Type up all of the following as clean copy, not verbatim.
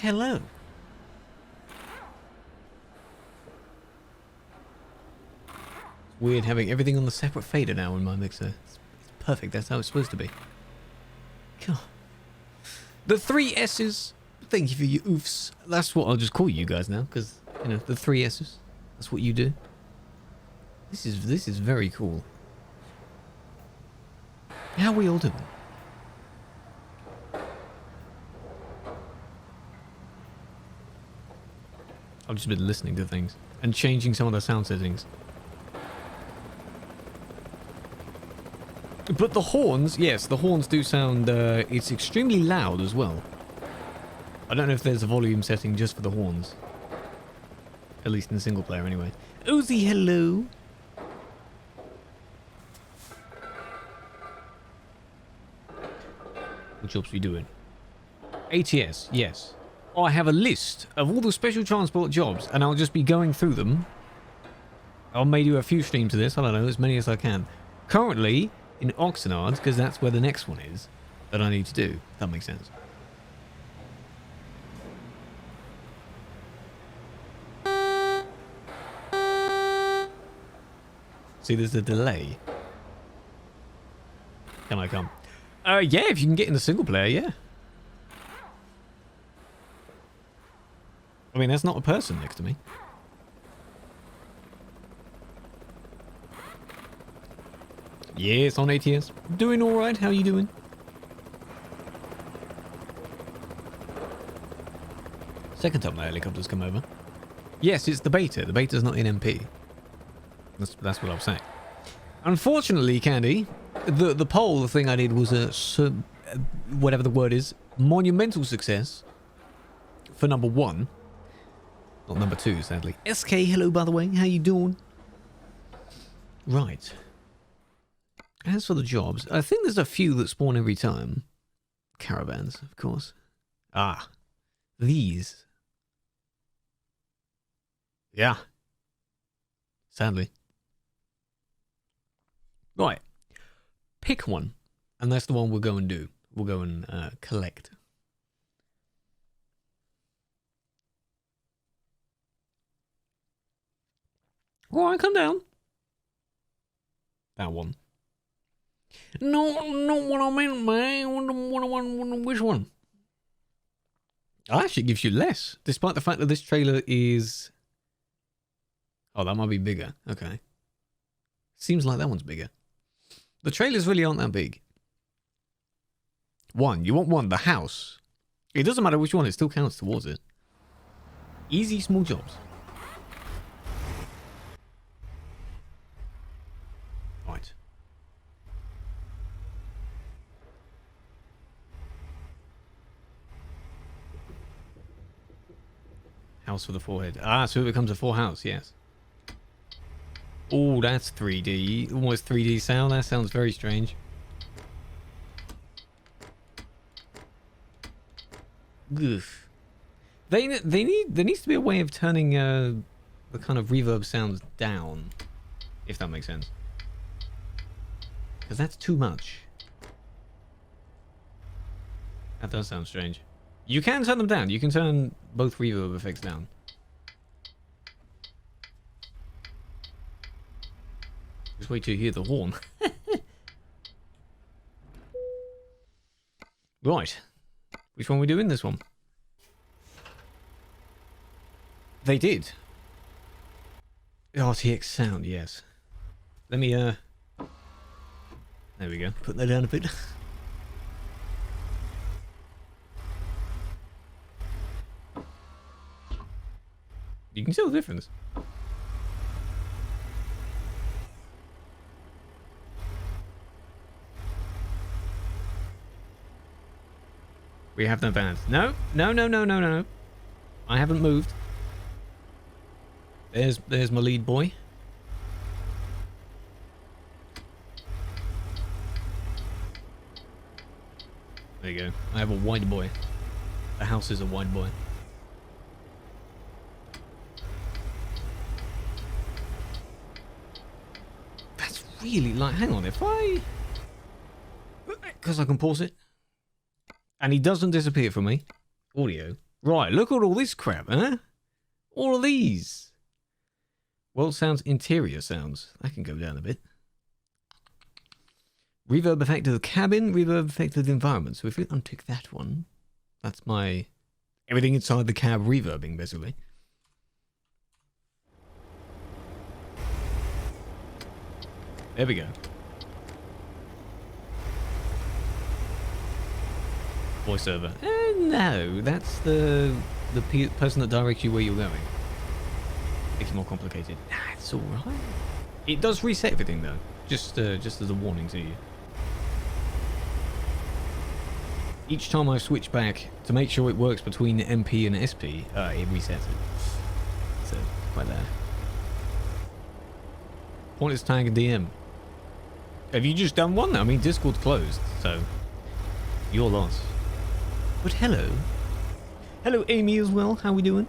hello. It's weird having everything on the separate fader now in my mixer. It's perfect. That's how it's supposed to be. God. The 3 S's. Thank you for your oofs. That's what I'll just call you guys now, because, you know, the 3 S's. That's what you do. This is very cool. How are we all doing? I've just been listening to things and changing some of the sound settings. But the horns, yes, the horns do sound, it's extremely loud as well. I don't know if there's a volume setting just for the horns. At least in single player anyway. Uzi, hello. What jobs are we doing? ATS, yes. I have a list of all the special transport jobs, and I'll just be going through them. I'll maybe do a few streams of this, I don't know, as many as I can. Currently, in Oxnard, because that's where the next one is, that I need to do. If that makes sense. See, there's a delay. Can I come? Yeah, if you can get in the single player, yeah. I mean, there's not a person next to me. Yeah, it's on ATS. Doing alright, how you doing? Second time the helicopters come over. Yes, it's the beta. The beta's not in MP. That's what I'm saying. Unfortunately, Candy, the poll thing I did was whatever the word is, monumental success for number 1. Not number 2, sadly. SK, hello, by the way. How you doing? Right. As for the jobs, I think there's a few that spawn every time. Caravans, of course. Ah. These. Yeah. Sadly. Right. Pick one. And that's the one we'll go and do. We'll go and collect. Alright, come down. That one. No, not what I meant, man. Which one? Oh, actually, it gives you less, despite the fact that this trailer is... Oh, that might be bigger. Okay. Seems like that one's bigger. The trailers really aren't that big. One. You want one. The house. It doesn't matter which one. It still counts towards it. Easy, small jobs. Right. House for the forehead. Ah, so it becomes a 4 house, yes. Oh, that's 3D. Almost 3D sound. That sounds very strange. Oof. There needs to be a way of turning the kind of reverb sounds down, if that makes sense. Because that's too much. That does sound strange. You can turn them down. You can turn both reverb effects down. Just wait till you hear the horn. Right. Which one are we doing this one? They did. RTX sound, yes. Let me, there we go. Put that down a bit. You can tell the difference. We have no bands. No. I haven't moved. There's my lead boy. There you go. I have a wide boy. The house is a wide boy. That's really like, hang on, if I... Because I can pause it. And he doesn't disappear from me. Audio. Right, look at all this crap, huh? All of these. World sounds, interior sounds. That can go down a bit. Reverb effect of the cabin, reverb effect of the environment. So if we untick that one, that's my... everything inside the cab reverbing, basically. There we go. Voiceover. No, that's the person that directs you where you're going. Makes it more complicated. Nah, it's alright. It does reset everything though. Just as a warning to you. Each time I switch back to make sure it works between MP and SP, it resets it. So, quite there. Pointless tag and DM. Have you just done one? I mean, Discord's closed, so your loss. But hello. Hello, Amy, as well. How we doing?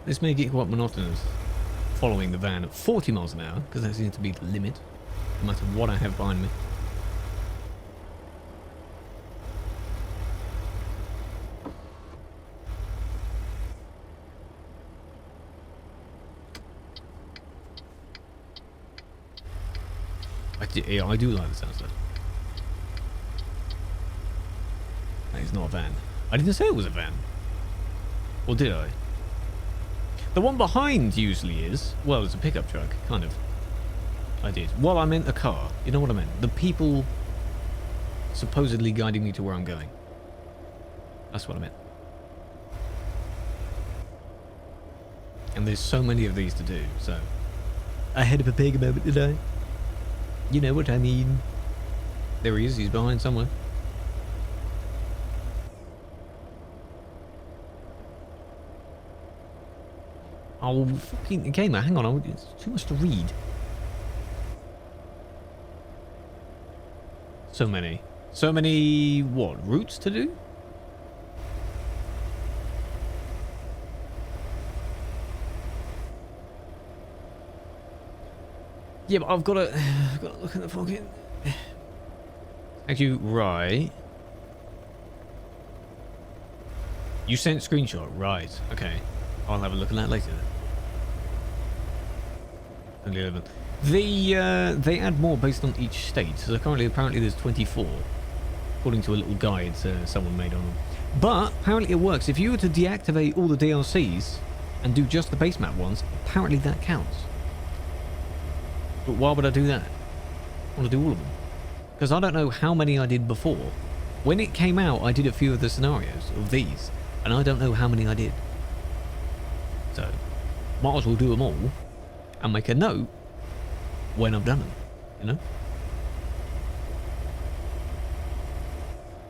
This may get quite monotonous following the van at 40 miles an hour, because that seems to be the limit, no matter what I have behind me. I do like the sound stuff. That is not a van. I didn't say it was a van. Or did I? The one behind usually is. Well, it's a pickup truck, kind of. I did. Well, I meant a car. You know what I meant? The people supposedly guiding me to where I'm going. That's what I meant. And there's so many of these to do, so... ahead of a pig moment today. You know what I mean. There he is. He's behind somewhere. Oh, fucking gamer, hang on. It's too much to read. So many. So many, what, routes to do? Yeah, but I've got to look at the fucking... Actually, right. You sent screenshot, right? Okay, I'll have a look at that later. Only 11. They add more based on each state. So currently, apparently, there's 24, according to a little guide someone made on them. But apparently, it works. If you were to deactivate all the DLCs and do just the base map ones, apparently that counts. But why would I do that? I want to do all of them. Because I don't know how many I did before. When it came out, I did a few of the scenarios of these. And I don't know how many I did. So, might as well do them all. And make a note when I've done them. You know?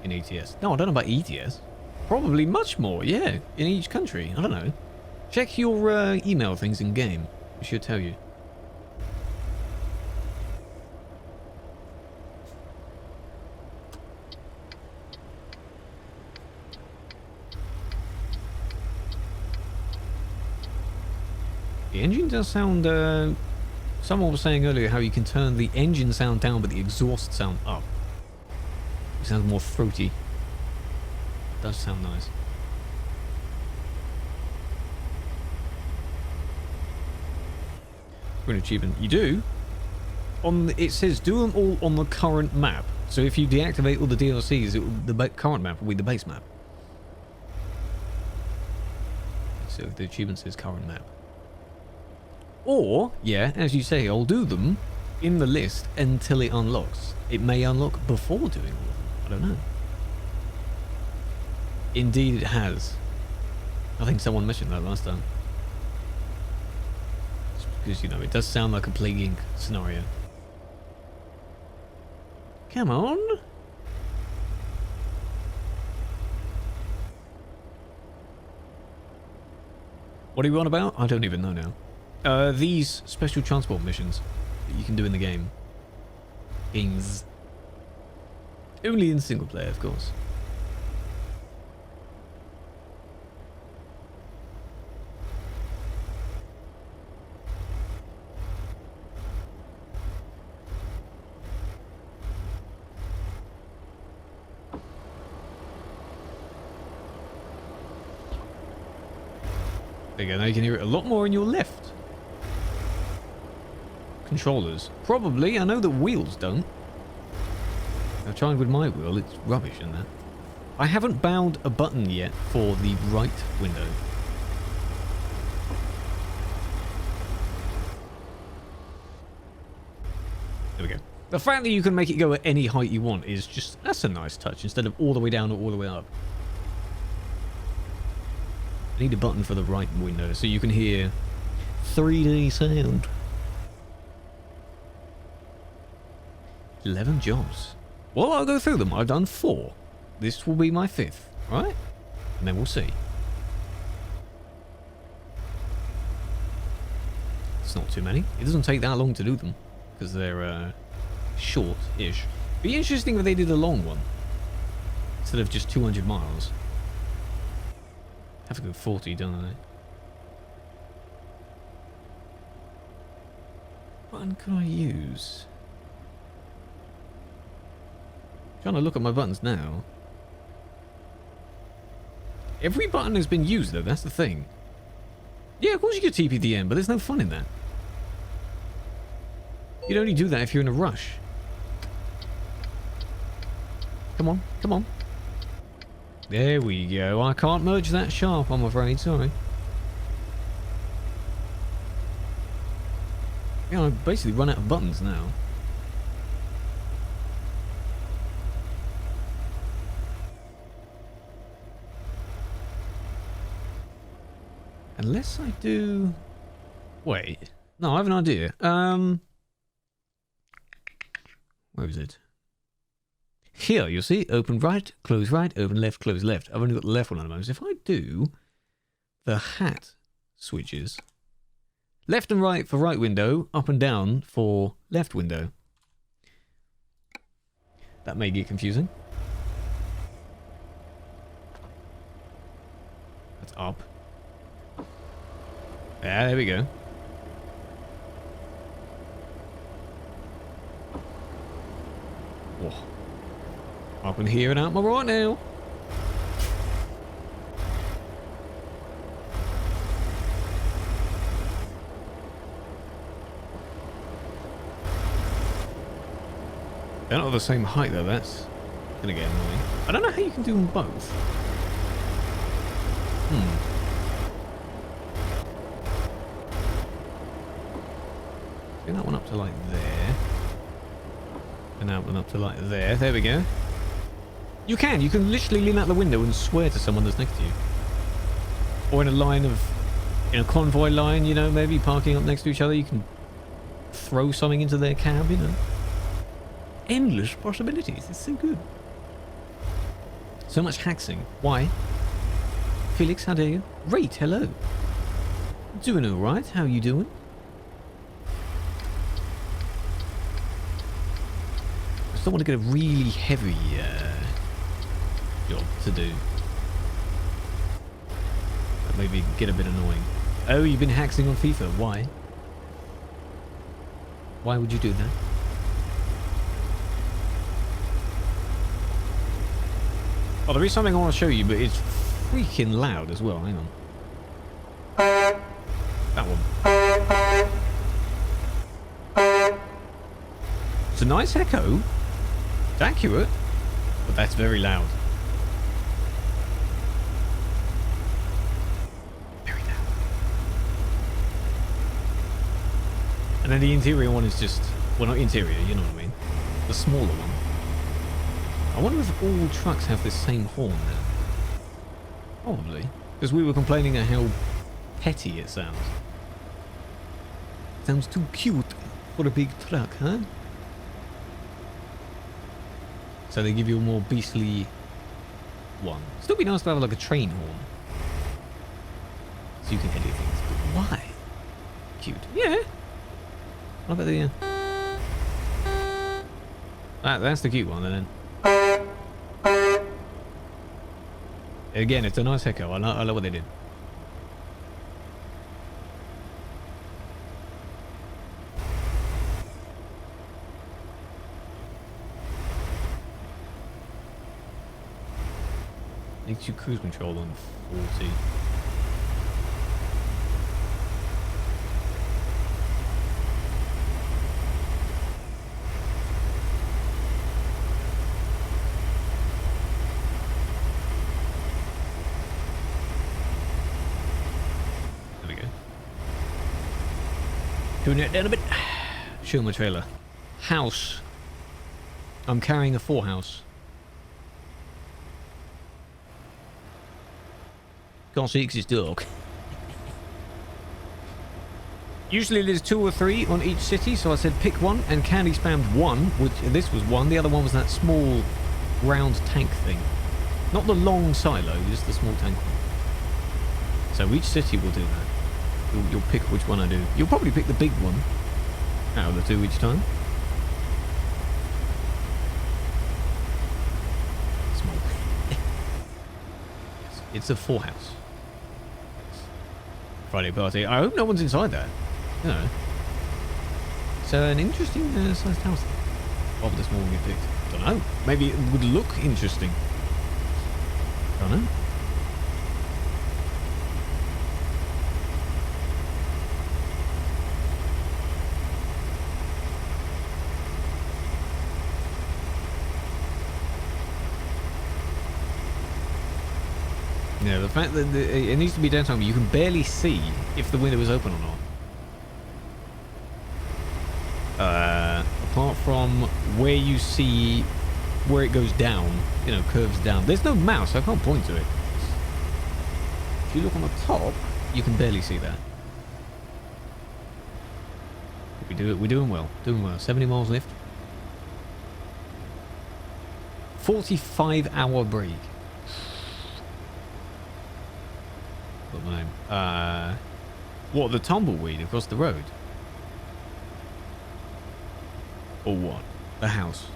In ATS. No, I don't know about ETS. Probably much more, yeah. In each country. I don't know. Check your email things in game. It should tell you. The engine does sound, someone was saying earlier how you can turn the engine sound down but the exhaust sound up. It sounds more throaty. It does sound nice. For an achievement. You do? It says do them all on the current map. So if you deactivate all the DLCs, the current map will be the base map. So the achievement says current map. Or, yeah, as you say, I'll do them in the list until it unlocks. It may unlock before doing all of them. I don't know. Indeed it has. I think someone mentioned that last time. It's because, you know, it does sound like a Plague Inc. scenario. Come on. What are you on about? I don't even know now. These special transport missions that you can do in the game. Games. Only in single player, of course. There you go. Now you can hear it a lot more in your left. Controllers. Probably. I know that wheels don't. I've tried with my wheel. It's rubbish in that. I haven't bound a button yet for the right window. There we go. The fact that you can make it go at any height you want is just... That's a nice touch instead of all the way down or all the way up. I need a button for the right window so you can hear 3D sound. 11 jobs. Well, I'll go through them. I've done 4. This will be my 5th, right? And then we'll see. It's not too many. It doesn't take that long to do them because they're short-ish. Be interesting if they did a long one instead of just 200 miles. Have to go 40, don't I? What button can I use? Trying to look at my buttons now. Every button has been used though, that's the thing. Yeah, of course you get TPDM, but there's no fun in that. You'd only do that if you're in a rush. Come on, come on. There we go. I can't merge that sharp, I'm afraid, sorry. Yeah, I've basically run out of buttons now. Unless I do... Wait. No, I have an idea. Where is it? Here, you'll see, open right, close right, open left, close left. I've only got the left one at the moment. So if I do the hat switches, left and right for right window, up and down for left window. That may get confusing. That's up. Yeah, there we go. Oh. I can hear it out my right now. They're not the same height though, that's gonna get annoying. I don't know how you can do them both. Bring that one up to like there. And that one up to like there. There we go. You can literally lean out the window and swear to someone that's next to you. Or in a line of, in a convoy line, you know, maybe parking up next to each other, you can throw something into their cab, you know. Endless possibilities. It's so good. So much haxing. Why? Felix, how dare you? Rate, hello. Doing alright, how you doing? I still want to get a really heavy job to do. That maybe get a bit annoying. Oh, you've been haxing on FIFA. Why? Why would you do that? Oh, there is something I want to show you, but it's freaking loud as well. Hang on. That one. It's a nice echo. It's accurate, but that's very loud. Very loud. And then the interior one is just, well, not interior, you know what I mean. The smaller one. I wonder if all trucks have this same horn now. Probably. Because we were complaining at how petty it sounds. Sounds too cute for a big truck, huh? So they give you a more beastly one. Still be nice to have like a train horn. So you can edit things. But why? Cute. Yeah. What about the... that's the cute one, and then... Again, it's a nice echo. I love what they did. Makes you cruise control on 40. Tune it down a bit. Show my trailer. House. I'm carrying a 4 house. Can't see 'cause it's dark. Usually there's 2 or 3 on each city, so I said pick one, and Candy spammed 1, which this was 1. The other one was that small round tank thing. Not the long silo, just the small tank one. So each city will do that. You'll pick which one I do. You'll probably pick the big one out of the 2 each time. Small. It's a 4 house. Friday party. I hope no one's inside that. You know. It's an interesting sized house. What would the small one get picked? Don't know. Maybe it would look interesting. Don't know. Yeah, the fact that it needs to be daytime, you can barely see if the window is open or not. Apart from where you see where it goes down, you know, curves down. There's no mouse, I can't point to it. If you look on the top, you can barely see that. We're doing well. Doing well. 70 miles left. 45-hour break. What's my name? What, the tumbleweed across the road? Or what? The house?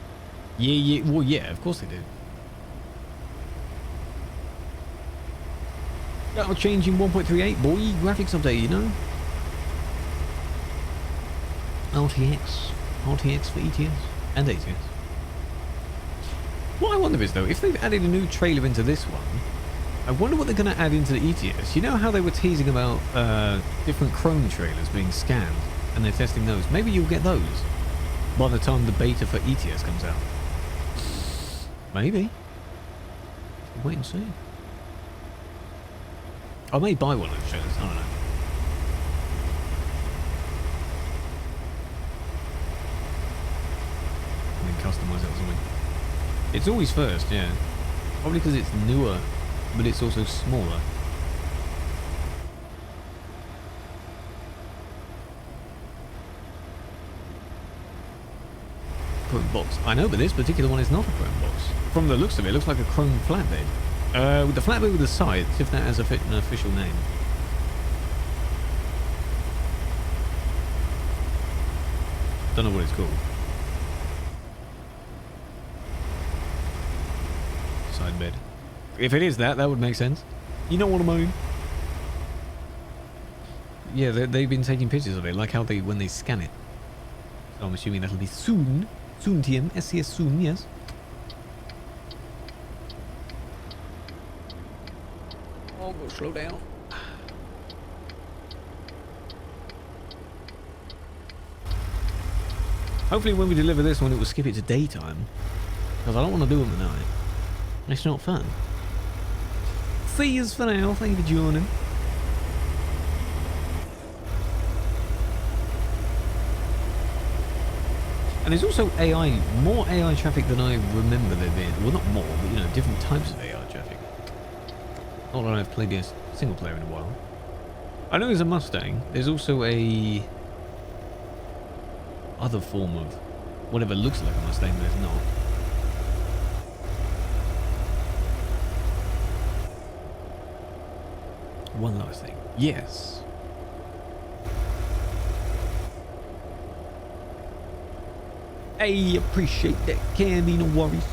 Yeah, well, yeah, of course they do. That'll change in 1.38, boy. Graphics update, you know? RTX for ETS and ATS. What I wonder is, though, if they've added a new trailer into this one, I wonder what they're going to add into the ETS. You know how they were teasing about different Chrome trailers being scanned, and they're testing those? Maybe you'll get those by the time the beta for ETS comes out. Maybe. Wait and see. I may buy one of those trailers, I don't know. And then customize it or something. It's always first, yeah. Probably because it's newer, but it's also smaller. Chrome box. I know, but this particular one is not a chrome box. From the looks of it looks like a chrome flatbed. With the flatbed with the sides, if that has an official name. Don't know what it's called. Side bed. If it is that, that would make sense. You know what I mean? Yeah, they've been taking pictures of it, like how when they scan it. So I'm assuming that'll be soon. Soon, TM. SCS soon, yes. Oh, go slow down. Hopefully when we deliver this one, it will skip it to daytime. Because I don't want to do them at night. It's not fun. See yous for now. Thank you for joining. And there's also AI, more AI traffic than I remember there being. Well, not more, but, you know, different types of AI traffic. Not that I've played a single player in a while. I know there's a Mustang. There's also a other form of whatever looks like a Mustang, but it's not. One last thing. Yes. Hey, appreciate that candy, no worries.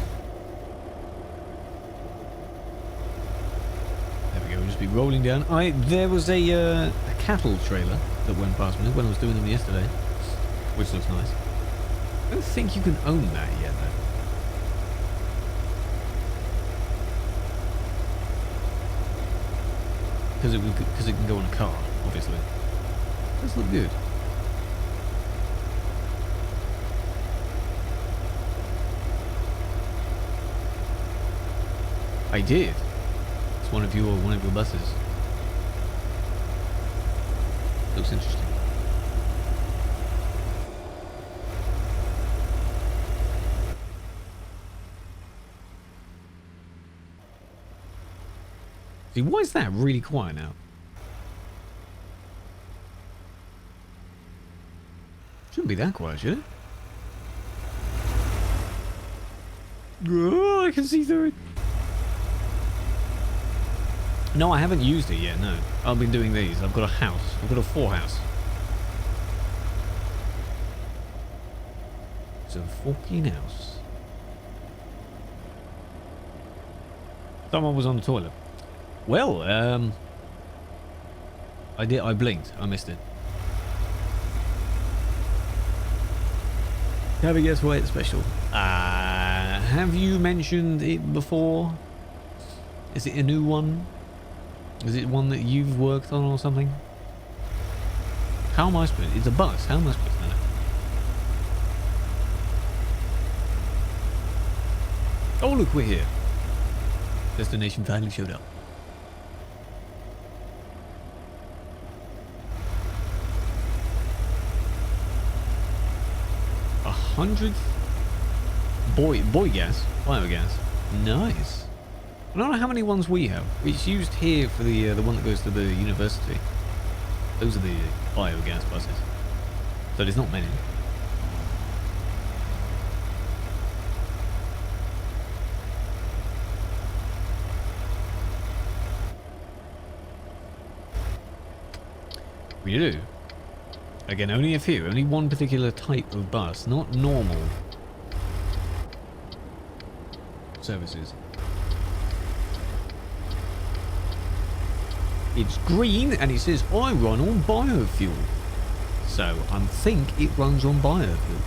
There we go, we'll just be rolling down. There was a cattle trailer that went past me when I was doing them yesterday, which looks nice. I don't think you can own that yet, though. Because it can go on a car, obviously. It does look good. I did. It's one of your buses. Looks interesting. Dude, why is that really quiet now? Shouldn't be that quiet, should it? Oh, I can see through it. No, I haven't used it yet, no. I've been doing these. I've got a house. I've got a 4-house. It's a fucking house. Someone was on the toilet. Well, I blinked. I missed it. Have a guess why it's special? Have you mentioned it before? Is it a new one? Is it one that you've worked on or something? How am I supposed to... It's a bus. How am I supposed to know? Oh, look, we're here. Destination finally showed up. 100th biogas. Nice. I don't know how many ones we have. It's used here for the one that goes to the university. Those are the biogas buses. So there's not many. We do. Again, only a few. Only one particular type of bus. Not normal services. It's green and it says I run on biofuel. So I think it runs on biofuel.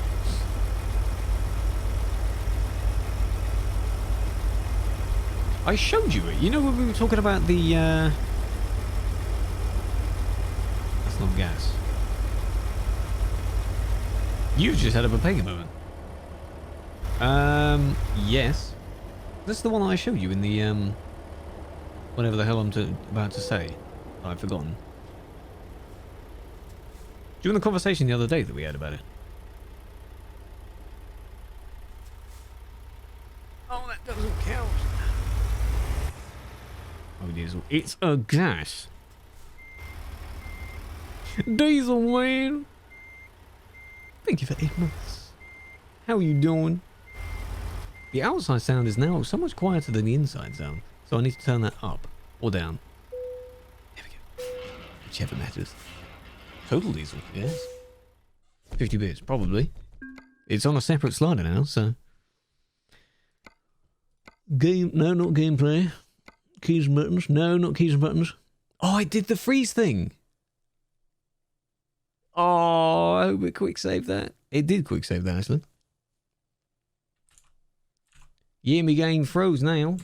I showed you it. You know when we were talking about the that's not gas. You've just had a Pega moment. Yes. That's the one I showed you in the whatever the hell I'm about to say. I've forgotten. During the conversation the other day that we had about it. Oh, that doesn't count. Oh, diesel. It's a gas. Diesel, man. Thank you for 8 months. How are you doing? The outside sound is now so much quieter than the inside sound, so I need to turn that up or down. There we go. Whichever matters. Total diesel, yes. 50 bits, probably. It's on a separate slider now, so... Game... No, not gameplay. Keys and buttons. No, not keys and buttons. Oh, I did the freeze thing! Oh, I hope it quick saved that. It did quick save that, actually. Yeah, my game froze now.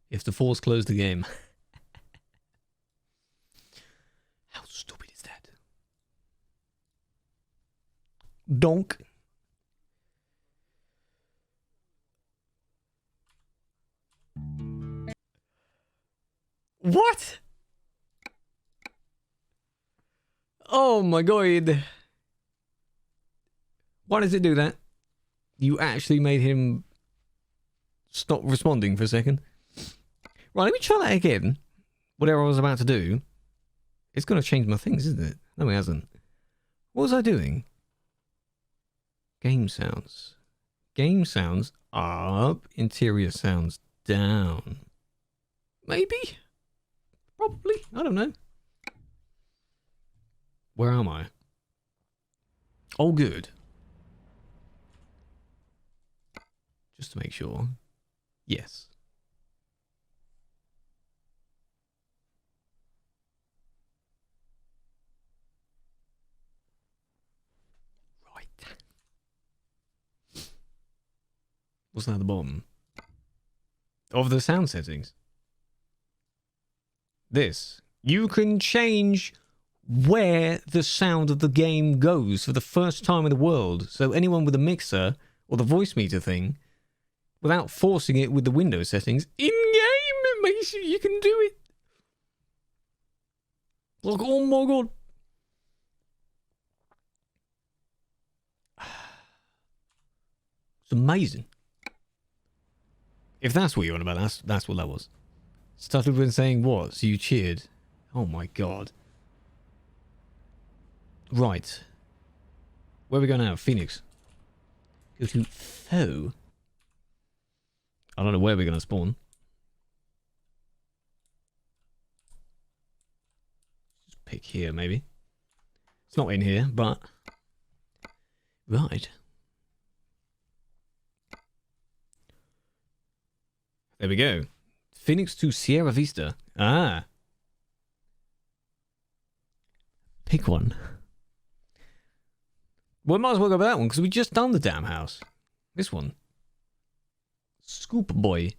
If the force closed the game. How stupid is that? Donk. What? Oh my god. Why does it do that? You actually made him stop responding for a second. Right, let me try that again. Whatever I was about to do. It's going to change my things, isn't it? No, it hasn't. What was I doing? Game sounds. Game sounds up. Interior sounds down. Maybe? Probably. I don't know. Where am I? Oh, good. Just to make sure. Yes. Right. What's that at the bottom? Of the sound settings. This. You can change where the sound of the game goes for the first time in the world. So anyone with a mixer or the voice meter thing, without forcing it with the Windows settings, in-game it makes you can do it. Like, oh my god. amazing. If that's what you're on about, that's what that was. Started when saying what? So you cheered. Oh my god. Right. Where are we going now? Phoenix. Go to Foe. I don't know where we're going to spawn. Just pick here, maybe. It's not in here, but... Right. There we go. Phoenix to Sierra Vista. Ah. Pick one. Well, might as well go with that one, because we just done the damn house. This one. Scoop Boy.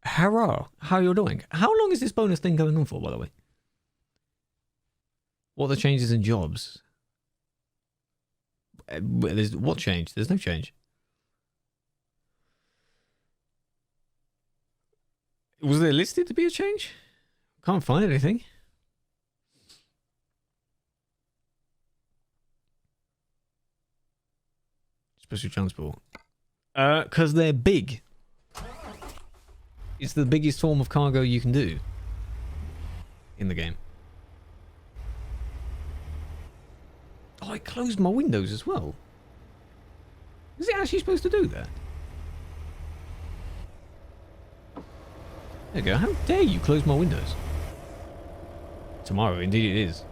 Hurrah. How you doing? How long is this bonus thing going on for, by the way? What are the changes in jobs? What change? There's no change. Was there listed to be a change? Can't find anything. Special transport. Because they're big. It's the biggest form of cargo you can do in the game. Oh, I closed my windows as well. Is it actually supposed to do that? There you go. How dare you close my windows? Tomorrow, indeed it is.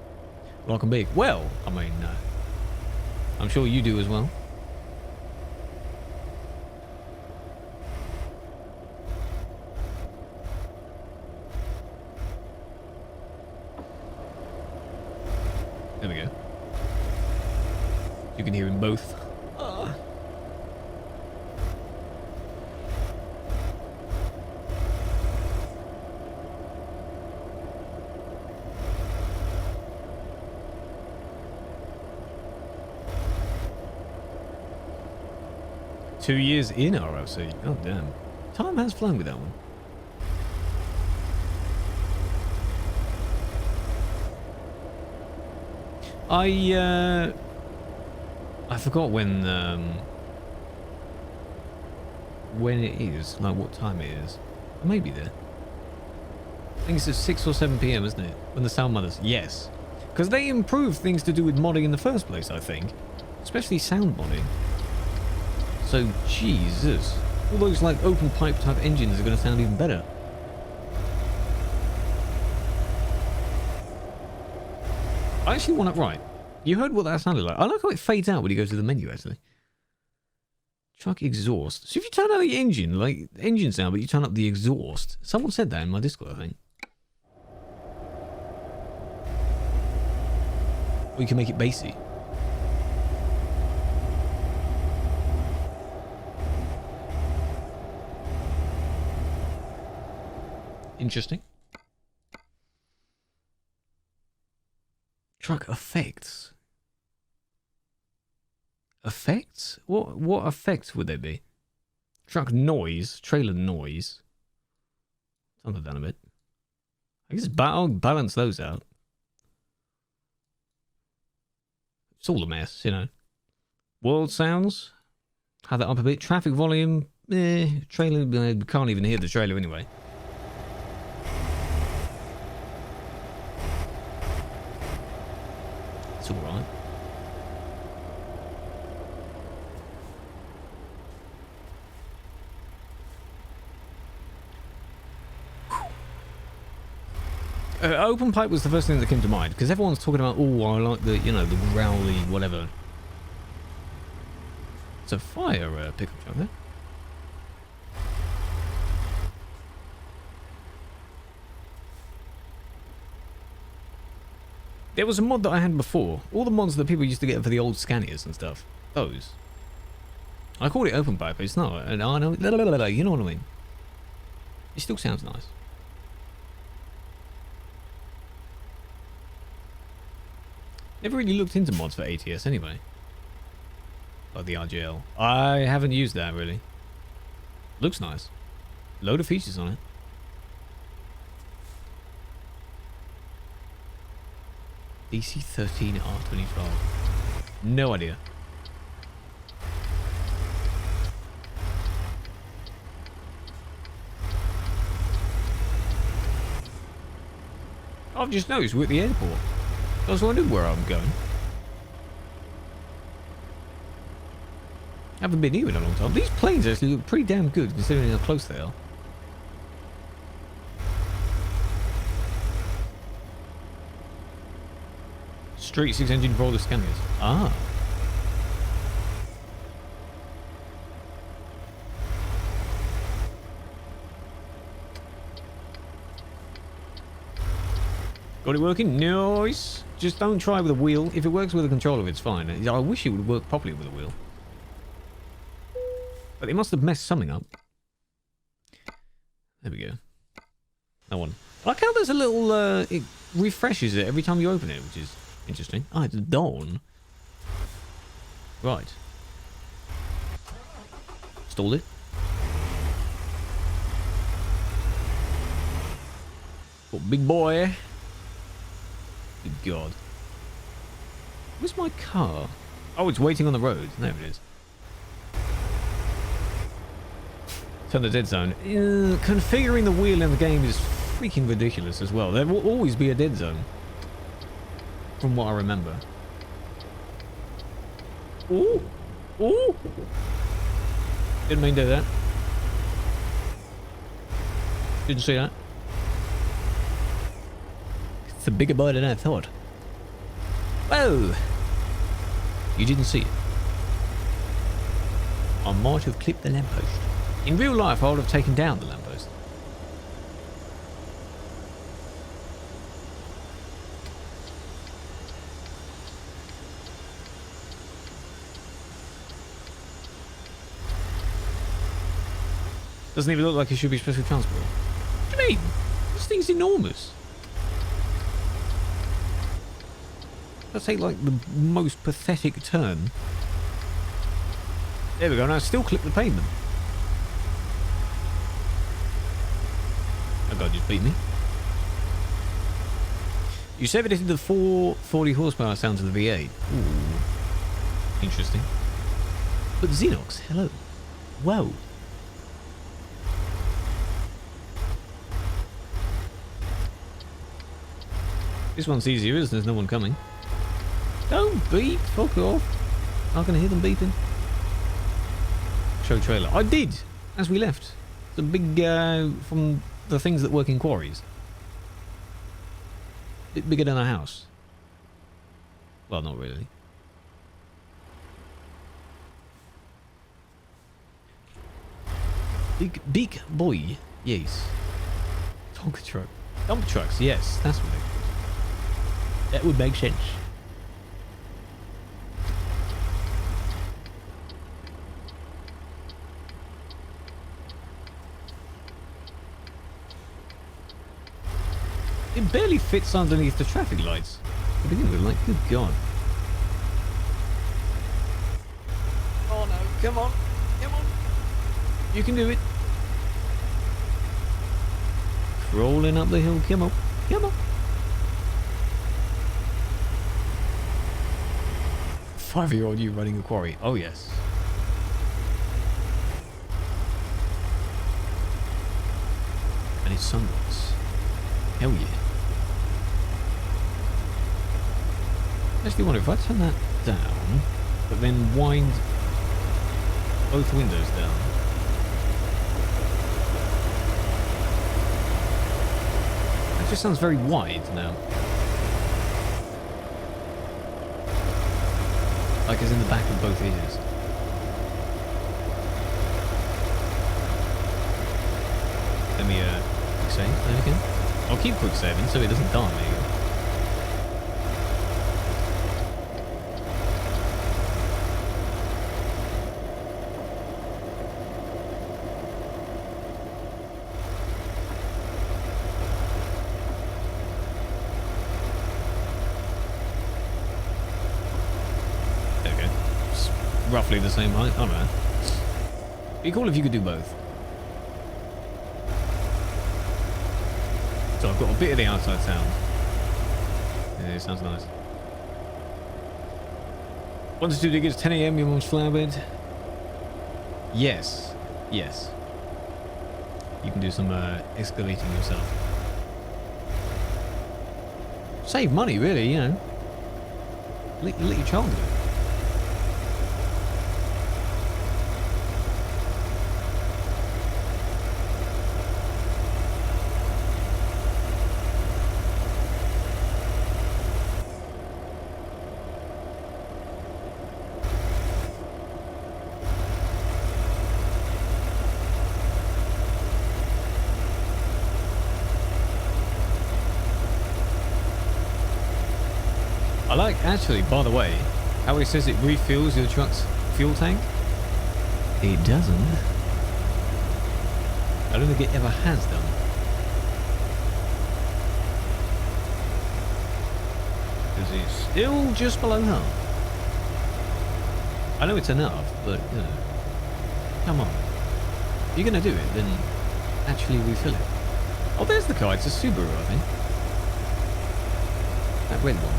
Lock and big. Well, I mean, I'm sure you do as well. There we go. You can hear them both. 2 years in RLC. Oh, damn. Time has flown with that one. I forgot when it is, like what time it is. I may be there. I think it's at 6 or 7 p.m, isn't it? When the sound modders. Yes. Because they improved things to do with modding in the first place, I think. Especially sound modding. So, Jesus. All those, like, open pipe type engines are going to sound even better. I actually want it right. You heard what that sounded like. I like how it fades out when you go to the menu, actually. Truck exhaust. So if you turn out the engine, like, engine sound, but you turn up the exhaust. Someone said that in my Discord, I think. Or you can make it bassy. Interesting. Truck effects. Effects? What effects would they be? Truck noise, trailer noise. Turn that down a bit. I guess I'll balance those out. It's all a mess, you know. World sounds. Have that up a bit. Traffic volume. Trailer. Can't even hear the trailer anyway. It's all right. Open pipe was the first thing that came to mind because everyone's talking about, oh, I like the, you know, the growly whatever. It's a fire pickup truck there. There was a mod that I had before. All the mods that people used to get for the old Scanias and stuff. Those. I called it open pipe, but it's not. And I know, you know what I mean. It still sounds nice. Never really looked into mods for ATS anyway. Like the RGL. I haven't used that really. Looks nice. Load of features on it. DC-13 R25. No idea. I've just noticed we're at the airport. I was wondering where I'm going. Haven't been here in a long time. These planes actually look pretty damn good considering how close they are. Straight 6 engine for all the Scanias. Ah. Got it working? Nice. Just don't try with a wheel. If it works with a controller, it's fine. I wish it would work properly with a wheel. But they must have messed something up. There we go. That one. I like how there's a little, it refreshes it every time you open it, which is interesting. Ah, it's dawn. Right. Stalled it. Oh, big boy. Good God. Where's my car? Oh, it's waiting on the road. There it is. Turn the dead zone. Configuring the wheel in the game is freaking ridiculous as well. There will always be a dead zone. From what I remember. Ooh! Ooh! Didn't mean to do that. Didn't see that. It's a bigger boy than I thought. Whoa! You didn't see it. I might have clipped the lamppost. In real life, I would have taken down the lamppost. Doesn't even look like it should be special transport. What do you mean? This thing's enormous. Let's take like the most pathetic turn. There we go. Now still clip the pavement. Oh God, just beat me. You said it the 440 horsepower sounds of the V8. Ooh. Interesting. But Xenox, hello. Whoa. This one's easier as there's no one coming. Don't beep, fuck off. I can hear them beeping. Show trailer. I did, as we left. The big, from the things that work in quarries. Bit bigger than a house. Well, not really. Big boy. Yes. Tonka truck. Dump trucks, yes, that's what they call. That would make sense. It barely fits underneath the traffic lights. To begin with, like, good God. Oh no, come on. Come on. You can do it. Crawling up the hill, come on. Come on. 5-year-old you running a quarry. Oh, yes. And it's sunrise. Hell yeah. Actually wonder if I turn that down, but then wind both windows down. That just sounds very wide now. Like it's in the back of both ears. Let me quick save that again. I'll keep quick saving so it doesn't die me again. Roughly the same height. I don't know. It'd be cool if you could do both. So I've got a bit of the outside sound. Yeah, it sounds nice. Once to dig it's 10 a.m. Your mom's flower bed. Yes. Yes. You can do some excavating yourself. Save money, really, you know. Let your child do it. I like, actually, by the way, how it says it refills your truck's fuel tank. It doesn't. I don't think it ever has done. Because it's still just below half. I know it's enough, but, you know, come on. If you're going to do it, then actually refill it. Oh, there's the car. It's a Subaru, I think. That red one.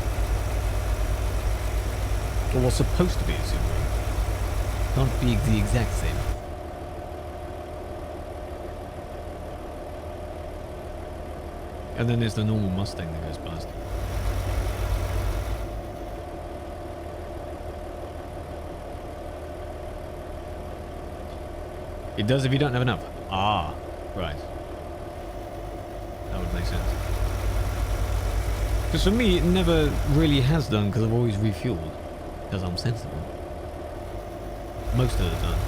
Or was supposed to be a Subaru. Can't be the exact same. And then there's the normal Mustang that goes past. It does if you don't have enough. Ah, right. That would make sense. Because for me, it never really has done because I've always refueled. Because I'm sensible. Most of the time.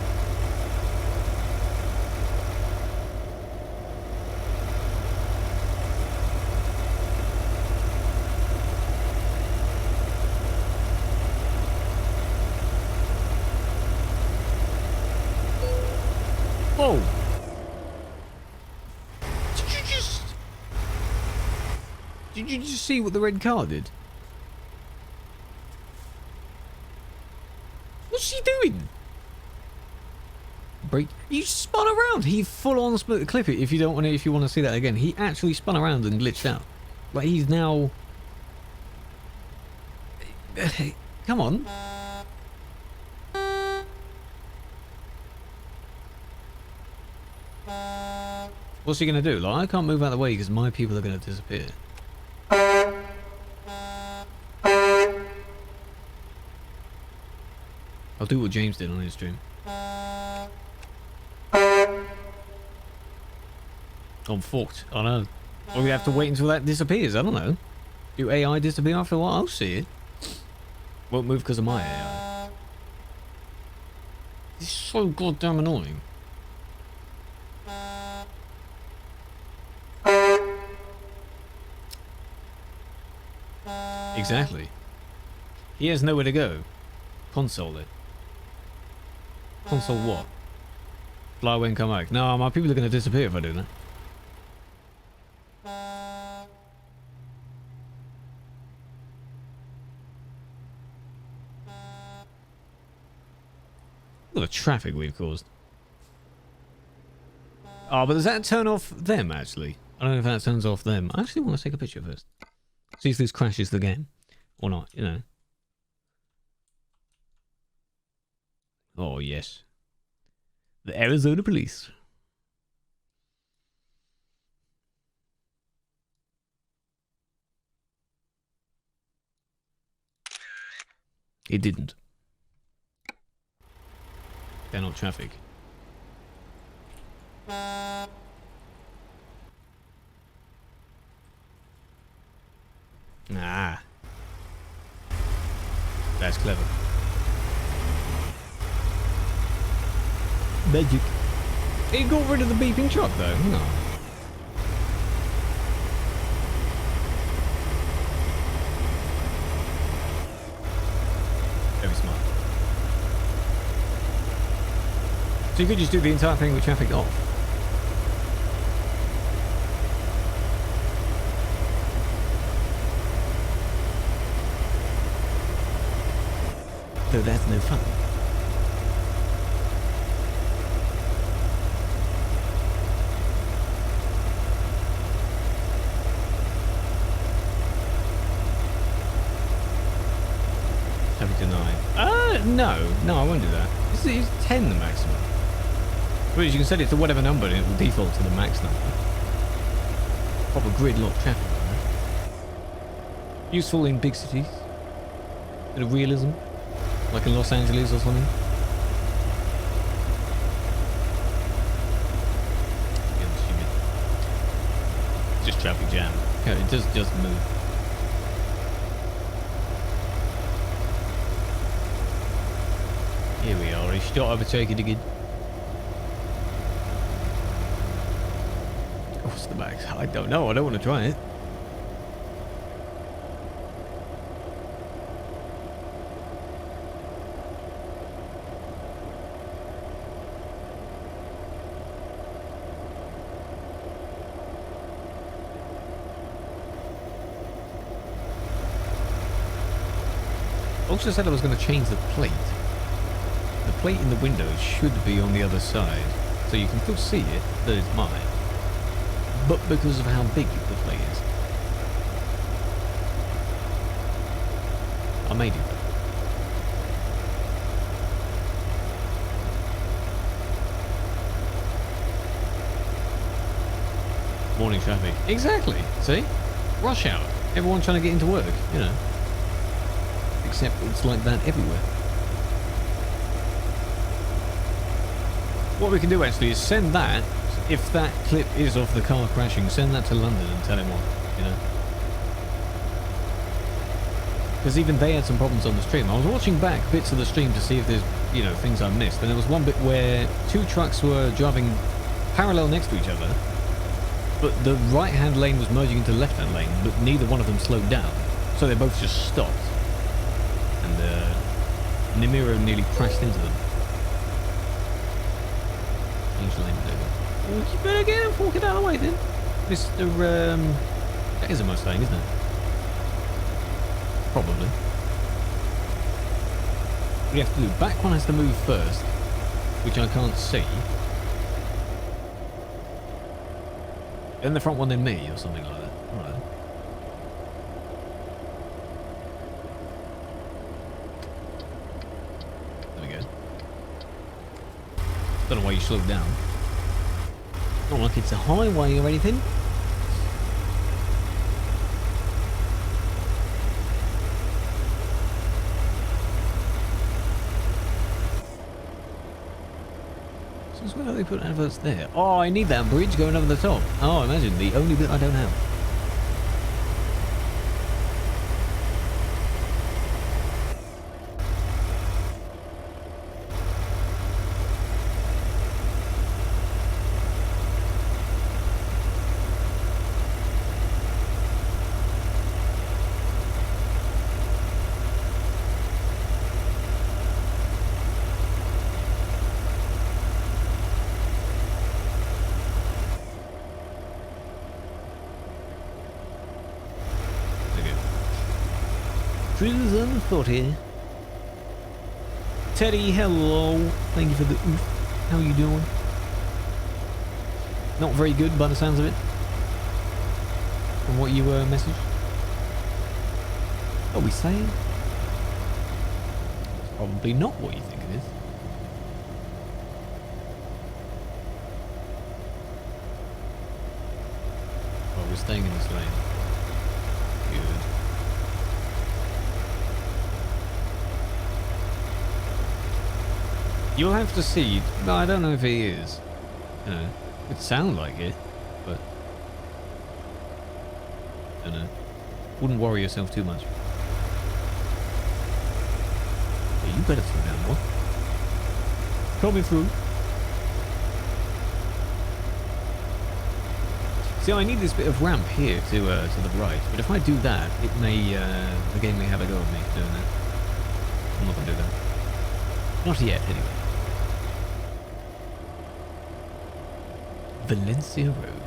Whoa! Did you just see what the red car did? What's she doing? Break. You spun around. He full on split the clip it. If you don't want to, if you want to see that again, he actually spun around and glitched out. Like he's now. Come on. What's he gonna do? Like I can't move out of the way because my people are gonna disappear. I'll do what James did on his stream. I'm fucked. I know. Or we have to wait until that disappears. I don't know. Do AI disappear after a while? I'll see it. Won't move because of my AI. It's so goddamn annoying. Exactly. He has nowhere to go. Console it. Console what? Fly away and come back. No, my people are going to disappear if I do that. Look at the traffic we've caused. Oh, but does that turn off them, actually? I don't know if that turns off them. I actually want to take a picture first. See if this crashes the game. Or not, you know. Oh, yes. The Arizona police. It didn't. They're not traffic. Ah. That's clever. Magic. It got rid of the beeping truck though. No. Very smart. So you could just do the entire thing with traffic off. So that's no fun. Traffic denied. Ah! No, I won't do that. It's 10 the maximum. Whereas you can set it to whatever number and it will default to the max number. Proper gridlock traffic. Useful in big cities. Bit of realism. Like in Los Angeles or something. Just traffic jam. Yeah, it just move. Here we are. He shot overtake it again. What's the max? I don't know. I don't want to try it. Also said I was going to change the plate. The plate in the window should be on the other side, so you can still see it, that it's mine. But because of how big the plate is, I may do that. Morning traffic. Exactly. See? Rush hour. Everyone trying to get into work, you know. Except it's like that everywhere. What we can do actually is send that, if that clip is of the car crashing, send that to London and tell him off, you know. Because even they had some problems on the stream. I was watching back bits of the stream to see if there's, you know, things I missed. And there was one bit where two trucks were driving parallel next to each other, but the right-hand lane was merging into the left-hand lane, but neither one of them slowed down. So they both just stopped. And Nimiro nearly crashed into them. Change lane over. Well, you better get him, walk it out of the way then. Mr. That is a Mustang, isn't it? Probably. What do you have to do? Back one has to move first, which I can't see. Then the front one, then me, or something like that. Alright. There we go. Don't know why you slowed down. Not like it's a highway or anything. Since when do they put adverts there? Oh, I need that bridge going over the top. Oh, imagine the only bit I don't have. Cruiser 40. Teddy, hello. Thank you for the oof. How are you doing? Not very good by the sounds of it. From what you messaged. What are we saying? It's probably not what you think it is. Oh, we're staying in this lane. Good. You'll have to see. No, I don't know if he is. You know, it would sound like it, but I don't know. Wouldn't worry yourself too much. Yeah, you better slow down, boy. Coming through. See, I need this bit of ramp here to the right, but if I do that, it may the game may have a go at me doing that. I'm not gonna do that. Not yet, anyway. Valencia Road.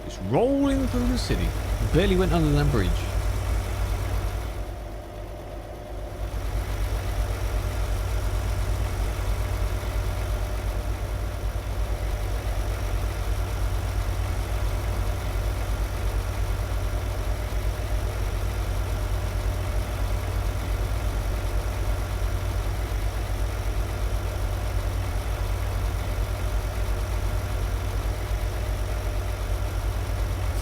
It's rolling through the city. Barely went under that bridge.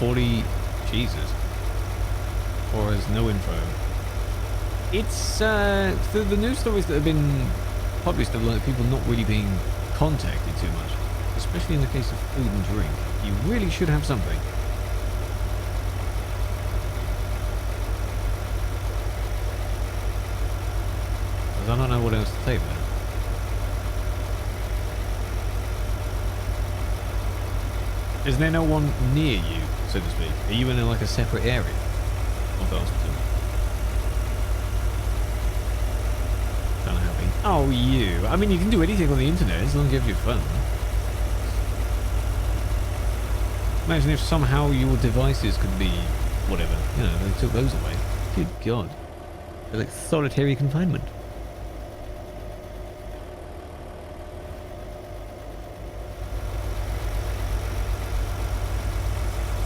40. Jesus. Or has no info. It's the news stories that have been published of like people not really being contacted too much, especially in the case of food and drink. You really should have something. Because I don't know what else to take there. Is there no one near you, so to speak? Are you in like a separate area of the hospital? Kind of happy. Oh, you. I mean, you can do anything on the internet as long as you have your phone. Imagine if somehow your devices could be whatever. You know, they took those away. Good God. They're like solitary confinement.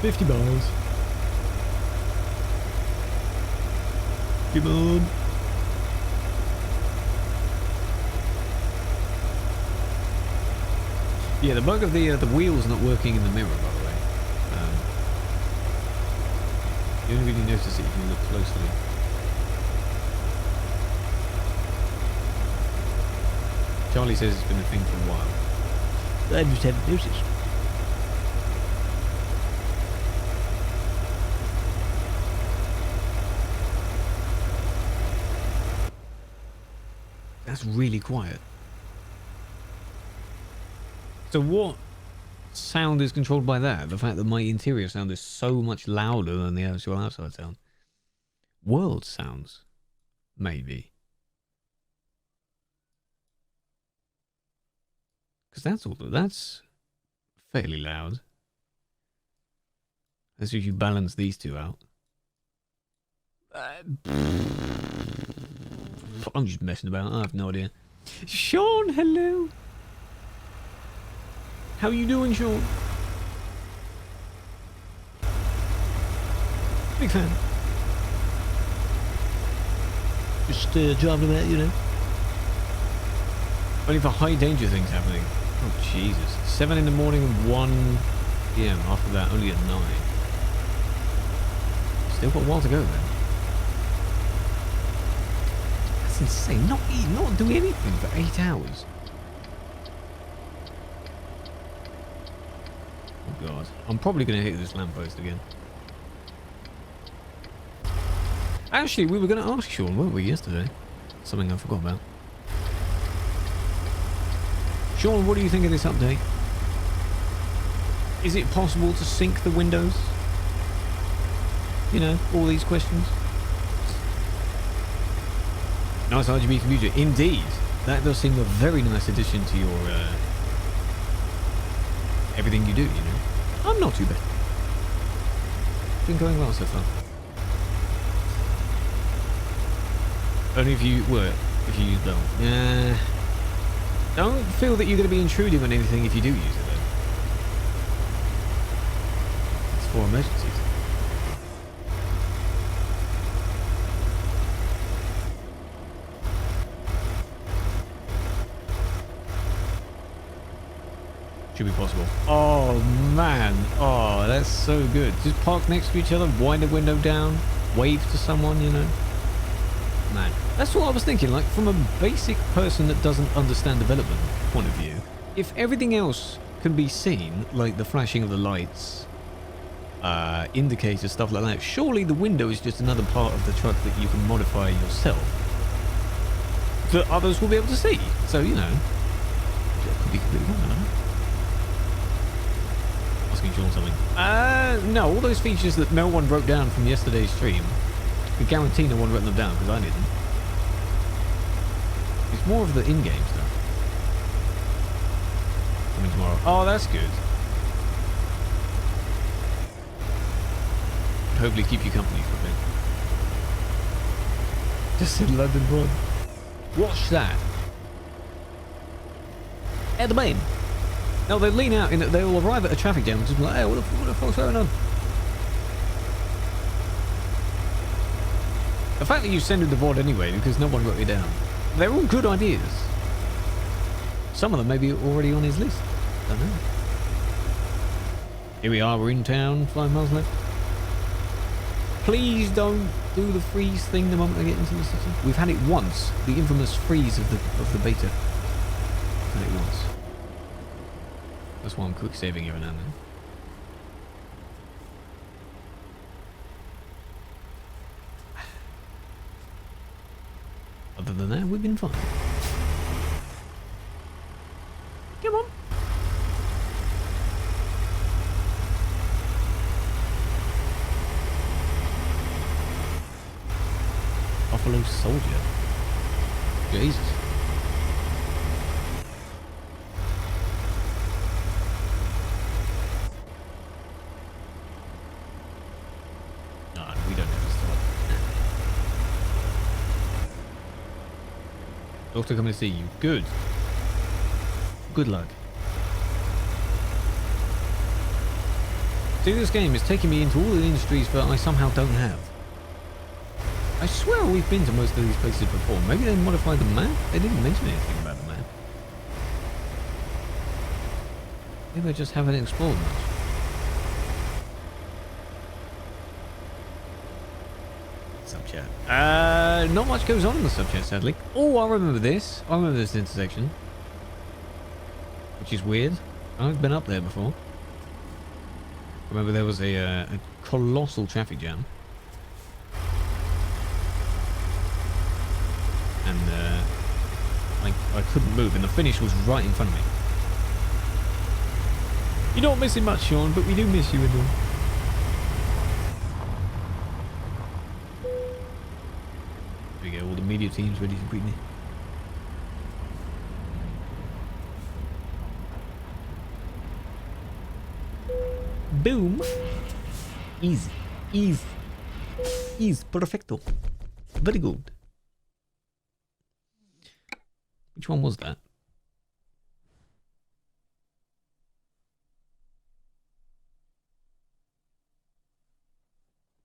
$50. Come on. Yeah, the bug of the wheels not working in the mirror, by the way. You only really notice it if you look closely. Charlie says it's been a thing for a while. I just haven't noticed. That's really quiet. So what sound is controlled by that? The fact that my interior sound is so much louder than the actual outside sound. World sounds, maybe. Because that's fairly loud. As if you balance these two out. I'm just messing about. I have no idea. Sean, hello. How you doing, Sean? Big fan. Just driving about, you know. Only for high danger things happening. Oh, Jesus. 7 in the morning and 1 p.m. After that, only at 9. Still got a while to go then. That's insane. Not doing anything for 8 hours. Oh, God. I'm probably going to hit this lamppost again. Actually, we were going to ask Sean, weren't we, yesterday? Something I forgot about. Sean, what do you think of this update? Is it possible to sync the windows? You know, all these questions. Nice RGB computer. Indeed. That does seem a very nice addition to your everything you do, you know. I'm not too bad. Been going well so far. Only if you were, if you use though. Don't feel that you're going to be intruding on anything if you do use it though. It's for emergencies. Should be possible. Oh man. Oh, that's so good. Just park next to each other, wind the window down, wave to someone, you know. Man, that's what I was thinking, like from a basic person that doesn't understand development point of view, if everything else can be seen, like the flashing of the lights, indicators, stuff like that, surely the window is just another part of the truck that you can modify yourself that others will be able to see. So, you know, that could be completely wrong, I don't know. Asking Sean something. No, all those features that no one wrote down from yesterday's stream, I guarantee no one wrote them down because I didn't. It's more of the in-game stuff. Coming tomorrow. Oh, that's good. Hopefully keep you company for a bit. Just said London Broad. Watch that. At the main. No, they lean out, they'll arrive at a traffic jam and just be like, hey, what the fuck's going on? The fact that you send him the VOD anyway, because no one wrote it down. They're all good ideas. Some of them may be already on his list. Don't know. Here we are, we're in town, 5 miles left. Please don't do the freeze thing the moment I get into the city. We've had it once, the infamous freeze of the beta. Had it once. That's why I'm quick saving every now and then. Other than that, we've been fine. Come on. Buffalo Soldier. Jesus. No, we don't have to stop. Doctor coming to see you. Good. Good luck. See, this game is taking me into all the industries that I somehow don't have. I swear we've been to most of these places before. Maybe they modified the map? They didn't mention anything about the map. Maybe I just haven't explored much. Subchat. Not much goes on in the subchat, sadly. Oh, I remember this. I remember this intersection. Which is weird. I've been up there before. I remember there was a colossal traffic jam. And I couldn't move, and the finish was right in front of me. You're not missing much, Sean, but we do miss you and all. Here we go, all the media teams ready to greet me. Boom! Easy. Easy. Easy. Perfecto. Very good. Which one was that?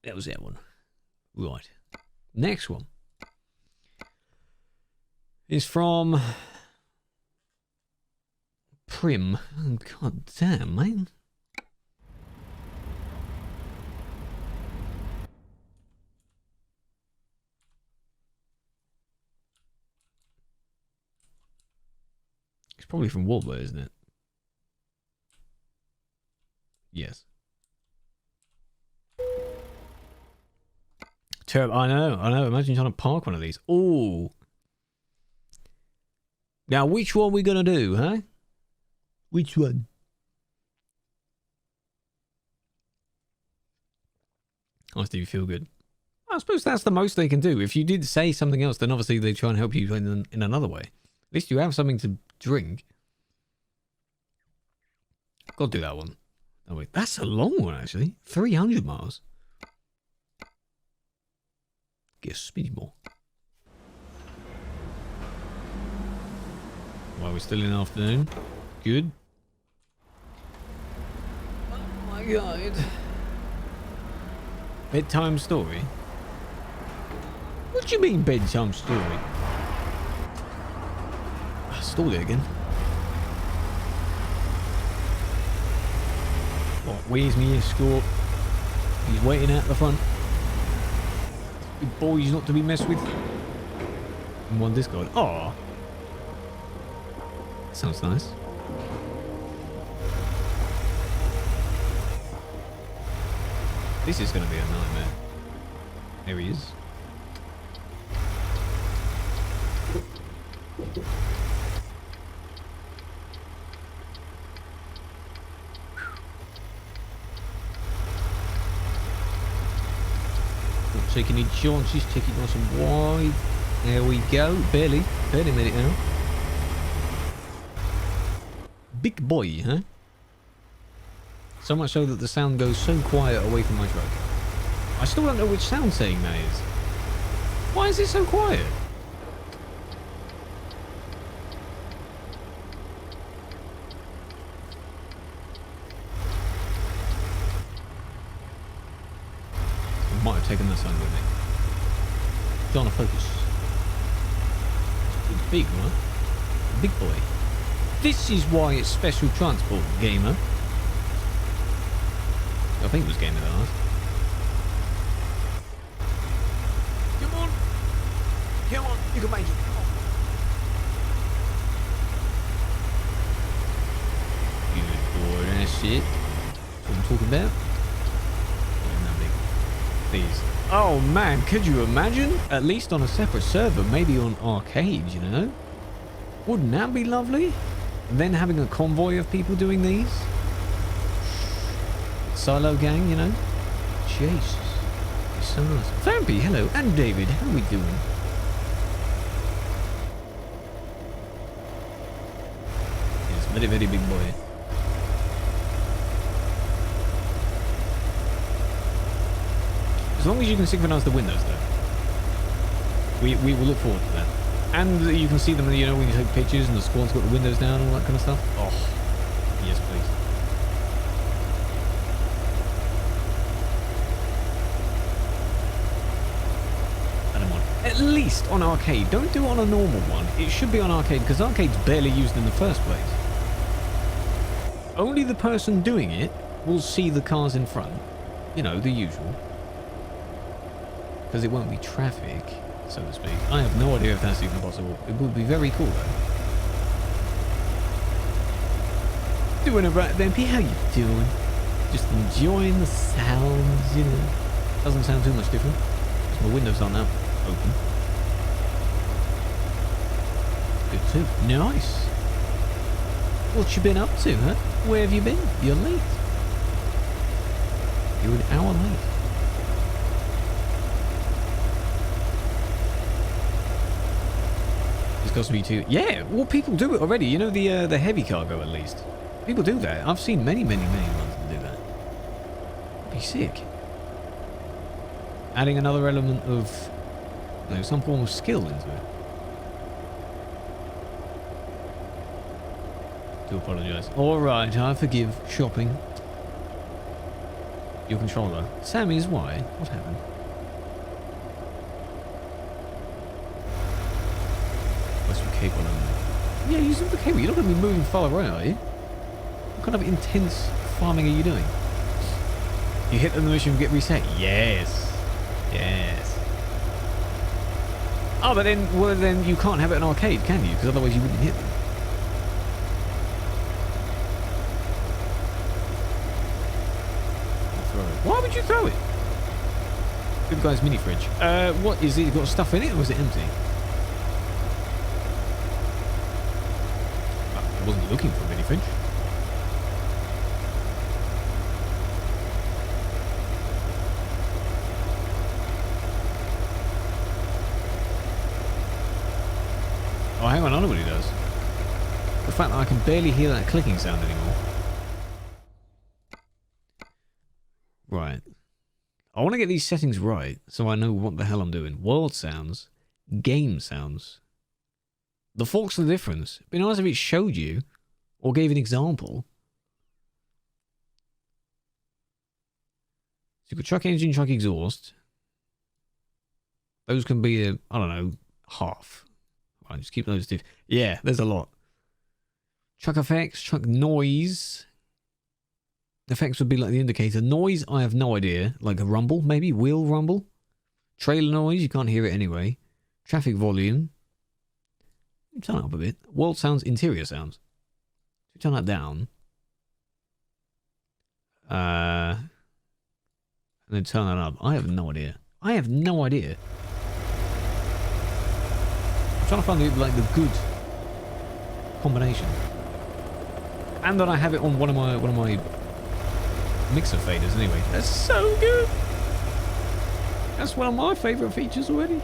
That was that one. Right. Next one is from Prim. Oh, God damn, man. It's probably from Warbler, isn't it? Yes. Terrible. I know. Imagine trying to park one of these. Oh. Now, which one are we going to do, huh? Which one? Oh, Stevie, feel good. I suppose that's the most they can do. If you did say something else, then obviously they try and help you in another way. At least you have something to drink. Gotta do that one. Oh wait, that's a long one actually. 300 miles. Get a speed more. While we're still in the afternoon. Good. Oh my God. Bedtime story? What do you mean bedtime story? I stalled it again. What, where's me escort? He's waiting out the front. Big boys not to be messed with. And one Discord. Aww. Sounds nice. This is going to be a nightmare. There he is. Not taking any chances, taking it nice and wide. There we go. Barely made it now. Big boy, huh? So much so that the sound goes so quiet away from my truck. I still don't know which sound setting that is. Why is it so quiet? I might have taken that sound with me. Trying to focus. It's big, right? Big boy. This is why it's special transport, gamer. I think it was Game of the Last. Come on. Come on. You can make it. Come on. Good boy. That's it. That's what I'm talking about. Please. Oh man, could you imagine? At least on a separate server, maybe on arcade, you know? Wouldn't that be lovely? And then having a convoy of people doing these? Silo gang, you know? Jesus. It's so nice. Vampy, hello. And David, how are we doing? Yes, very, very big boy. As long as you can synchronize the windows, though. We will look forward to that. And you can see them, you know, when you take pictures and the squad's got the windows down and all that kind of stuff. Oh, yes, please. I don't want it. At least on arcade. Don't do it on a normal one. It should be on arcade because arcade's barely used in the first place. Only the person doing it will see the cars in front. You know, the usual. Because it won't be traffic, so to speak. I have no idea if that's even possible. It would be very cool, though. Doing it right, Vampy. How you doing? Just enjoying the sounds, you know. Doesn't sound too much different. My windows aren't out open. Good too. Nice. What you been up to, huh? Where have you been? You're late. You're an hour late. Cost me too. Yeah, well, people do it already. You know, the heavy cargo at least. People do that. I've seen many ones that do that. That'd be sick. Adding another element of, you know, some form of skill into it. Do apologise. All right, I forgive shopping. Your controller. Sammy's why? What happened? Cable only. Yeah, using the cable. You're not going to be moving far away, are you? What kind of intense farming are you doing? You hit the mission and get reset? Yes. Yes. Oh, but then, well, then you can't have it in arcade, can you? Because otherwise you wouldn't hit them. Throw it. Why would you throw it? Good guy's mini fridge. What is it? Got stuff in it or is it empty? Wasn't looking for a mini fridge. Oh, hang on, I know what he does. The fact that I can barely hear that clicking sound anymore. Right. I want to get these settings right so I know what the hell I'm doing. World sounds, game sounds. The fork's the difference. It'd be nice if it showed you or gave an example. So you've got truck engine, truck exhaust. Those can be, I don't know, half. Right, just keep those different. Yeah, there's a lot. Truck effects, truck noise. Effects would be like the indicator. Noise, I have no idea. Like a rumble, maybe? Wheel rumble? Trailer noise, you can't hear it anyway. Traffic volume. Turn it up a bit. World sounds, interior sounds. Turn that down. And then turn that up. I have no idea. I have no idea. I'm trying to find the good combination. And then I have it on one of my mixer faders anyway. That's so good. That's one of my favourite features already.